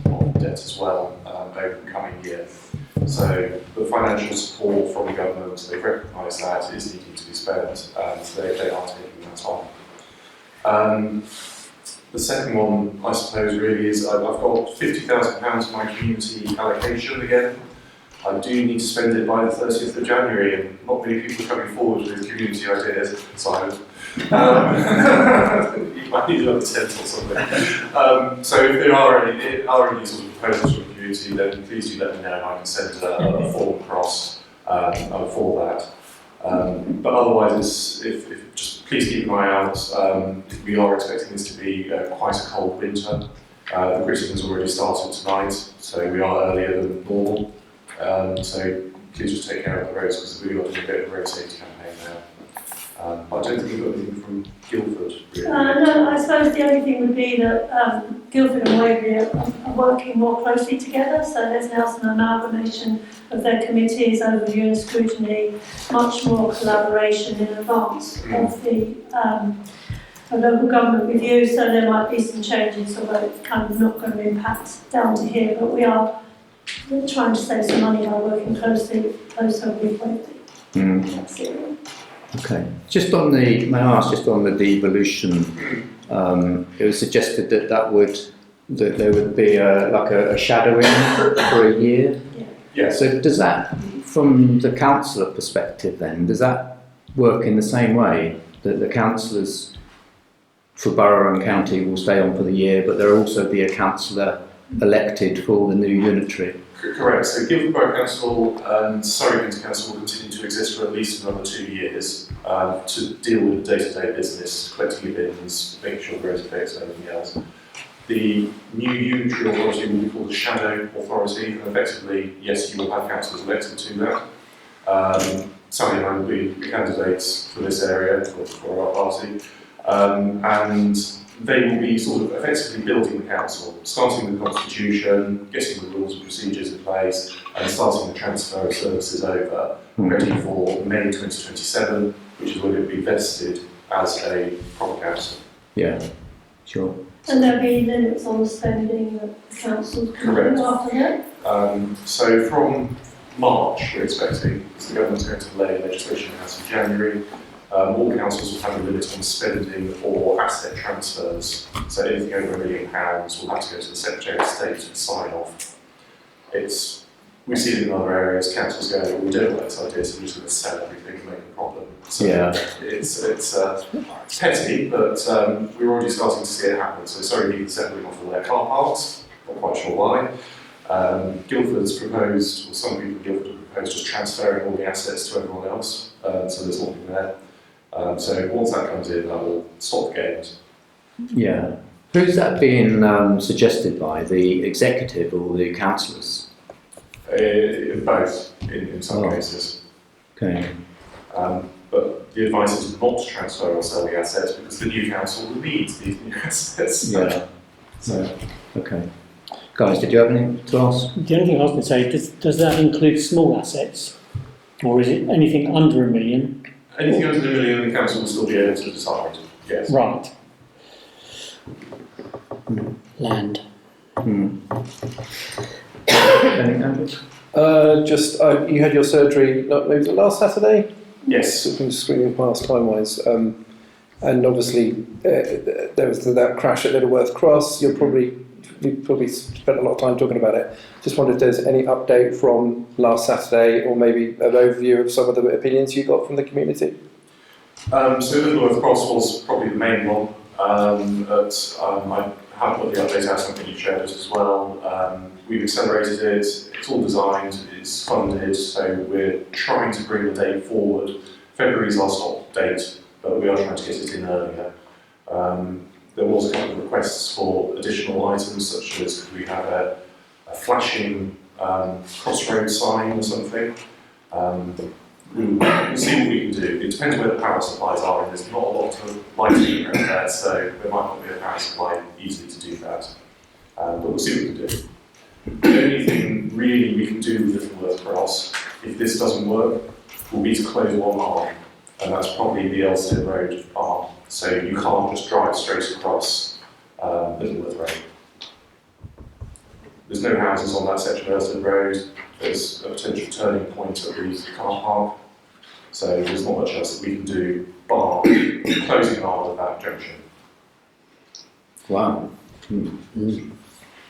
of debt as well over the coming year. So the financial support from the government, they recognise that is needing to be spent, and they are taking that on. The second one, I suppose, really is I've got £50,000 for my community allocation again. I do need to spend it by the 30th of January, and not many people are coming forward with community ideas, Simon. You might need another tent or something. So if there are any sort of proposals from the community, then please do let me know, and I can send a form across for that. But otherwise, if just please keep an eye out. We are expecting this to be quite a cold winter. The gritting has already started tonight, so we are earlier than normal. So please just take care of the roads because we are doing a bit of a road safety campaign now. But I don't think we've got anything from Guildford. Really. No, I suppose the only thing would be that Guildford and Waverley are working more closely together, so there's now some amalgamation of their committees, overview and scrutiny, much more collaboration in advance of the local government review, so there might be some changes, although it's kind of not going to impact down to here, but we are trying to save some money by working closer with Waverley. That's it. Okay. Just on the, may I ask, just on the devolution, it was suggested that there would be like a shadowing for a year. Yeah. So does that, from the councillor perspective then, does that work in the same way that the councillors for borough and county will stay on for the year, but there will also be a councillor elected for the new unitary? Correct. So Guildford Borough Council and Surrey County Council will continue to exist for at least another 2 years to deal with day-to-day business, collecting your bins, making sure there is effects and everything else. The new unitary authority will be called the shadow authority, and effectively, yes, you will have councillors elected to that. Sally and I will be candidates for this area for our party, and they will be sort of effectively building the council, starting with the constitution, getting the rules and procedures in place, and starting the transfer of services over, ready for May 2027, which is when it will be vested as a proper council. Yeah, sure. And there'll be limits on the spending that the council can do after that? So from March, we're expecting, because the government's going to lay legislation in House in January, all councils will have a limit on spending or asset transfers. So anything over £1 million will have to go to the Secretary of State to sign off. We see it in other areas, councils go, well, we don't like this idea, so we're just going to sell everything and make a problem. So yeah. It's petty, but we're already starting to see it happen. So Surrey need settling off all their car parks, not quite sure why. Guildford's proposed, or some people in Guildford have proposed just transferring all the assets to everyone else, so there's nothing there. So once that comes in, that will stop the games. Yeah. Who's that being suggested by, the executive or the councillors? Both, in some cases. Okay. But the advice is not to transfer or sell the assets because the new council will need these new assets. Yeah. So, okay. Guys, did you have anything to ask? The only thing I was going to say, does that include small assets? Or is it anything under £1 million? Anything under £1 million, the council will still be able to decide, yes. Right. Land. You had your surgery, was it last Saturday? Yes. I've been screening past time-wise. And obviously, there was that crash at Littleworth Cross. You probably spent a lot of time talking about it. Just wondered if there's any update from last Saturday, or maybe an overview of some of the opinions you got from the community. So Littleworth Cross was probably the main one. I have put the update out, something you shared it as well. We've accelerated it, it's all designed, it's funded, so we're trying to bring the date forward. February is our stop date, but we are trying to get it in earlier. There was a couple of requests for additional items, such as could we have a flashing crossroad sign or something. We'll see what we can do. It depends where the power supplies are, and there's not a lot of lighting around there, so there might not be a power supply easily to do that. But we'll see what we can do. The only thing really we can do with Littleworth Cross, if this doesn't work, will be to close one arm, and that's probably the Elston Road arm. So you can't just drive straight across Littleworth Road. There's no houses on that section of Elston Road. There's a potential turning point at the car park. So there's not much else that we can do bar closing an arm of that junction. Wow.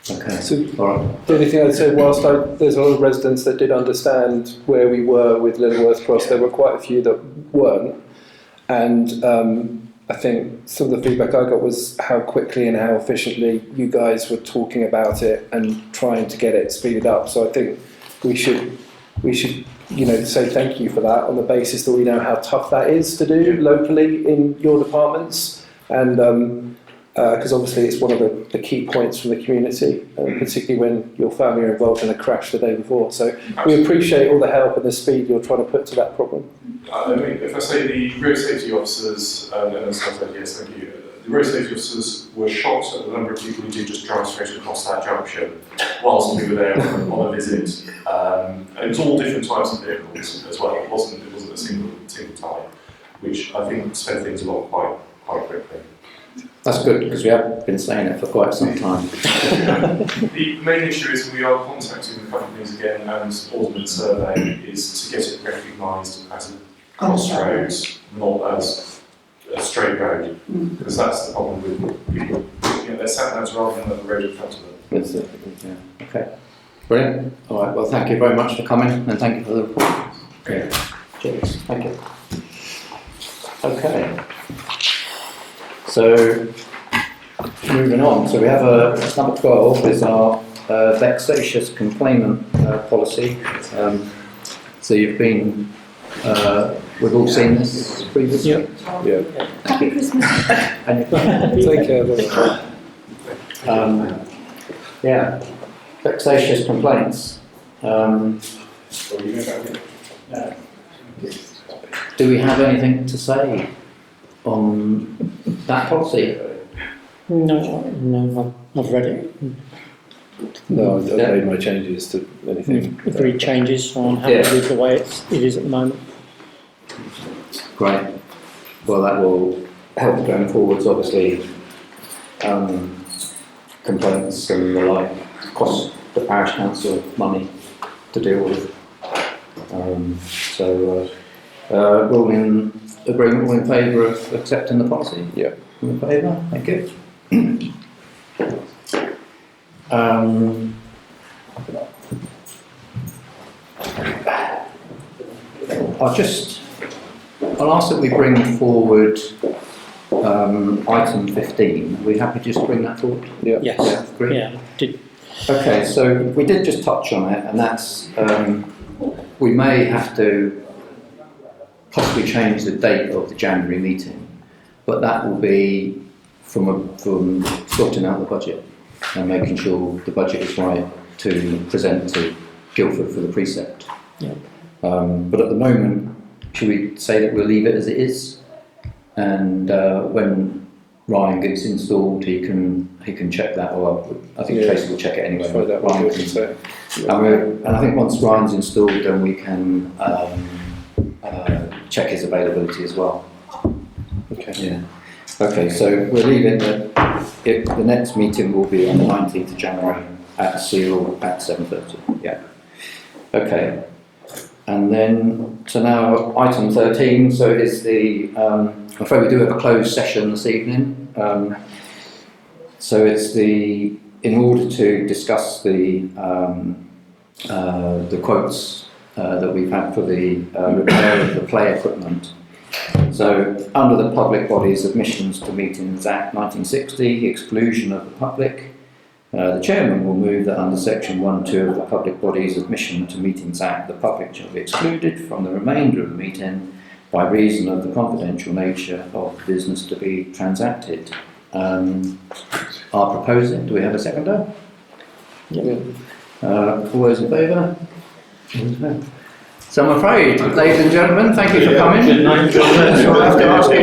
Okay. So, all right. the only thing I'd say, there's a lot of residents that did understand where we were with Littleworth Cross, there were quite a few that weren't. And I think some of the feedback I got was how quickly and how efficiently you guys were talking about it and trying to get it speeded up. So I think we should say thank you for that on the basis that we know how tough that is to do locally in your departments. And because obviously it's one of the key points from the community, particularly when your family are involved in a crash the day before. So we appreciate all the help and the speed you're trying to put to that problem. I mean, if I say the road safety officers, and stuff like yes, thank you. The road safety officers were shocked at the number of people who did just drive straight across that junction whilst we were there on a visit. And it was all different types of vehicles as well. It wasn't a single type, which I think sped things along quite quickly. That's good, because we have been saying it for quite some time. The main issue is we are contacting the companies again, and ultimate survey is to get it recognised as a crossroads, not as a straight road, because that's the problem with people looking at their sat-navs rather than at the road in front of them. That's it, yeah. Okay, brilliant. All right, well, thank you very much for coming, and thank you for the report. Yeah. Cheers, thank you. Okay. So, moving on, so we have number 12 is our vexatious complainant policy. So you've been, we've all seen this previously? Yeah. Happy Christmas. Take care. Yeah, vexatious complaints. Do we have anything to say on that policy? No, I've read it. No, I've made my changes to anything. Agreed changes, so I'm happy with the way it is at the moment. Great. Well, that will help going forwards, obviously. Complaints and the like cost the parish council money to deal with. All in agreement, all in favour of accepting the policy? Yeah. All in favour? Thank you. I'll ask that we bring forward item 15. Are we happy just to bring that forward? Yeah. Yes. Yeah, great. Yeah. Did. Okay, so we did just touch on it, and that's we may have to possibly change the date of the January meeting, but that will be from sorting out the budget and making sure the budget is right to present to Guildford for the precept. Yeah. But at the moment, should we say that we'll leave it as it is, and when Ryan gets installed, he can check that, or I think Tracy will check it anyway. That Ryan can say. And I think once Ryan's installed, then we can check his availability as well. Okay. Yeah. Okay, so we're leaving the next meeting will be on the 19th of January at Seale at 7:30. Yeah. Okay. And then, so now item 13, so is I'm afraid we do have a closed session this evening. So it's in order to discuss the quotes that we've had for the repair of the play equipment. So under the Public Bodies Admissions to Meetings Act 1960, exclusion of the public, the chairman will move that under section 1(2) of the Public Bodies Admission to Meetings Act, the public shall be excluded from the remainder of the meeting by reason of the confidential nature of the business to be transacted. I'll propose it. Do we have a seconder? Yeah. All those in favour? So I'm afraid, ladies and gentlemen, thank you for coming. Good night, John. I'll have to ask you.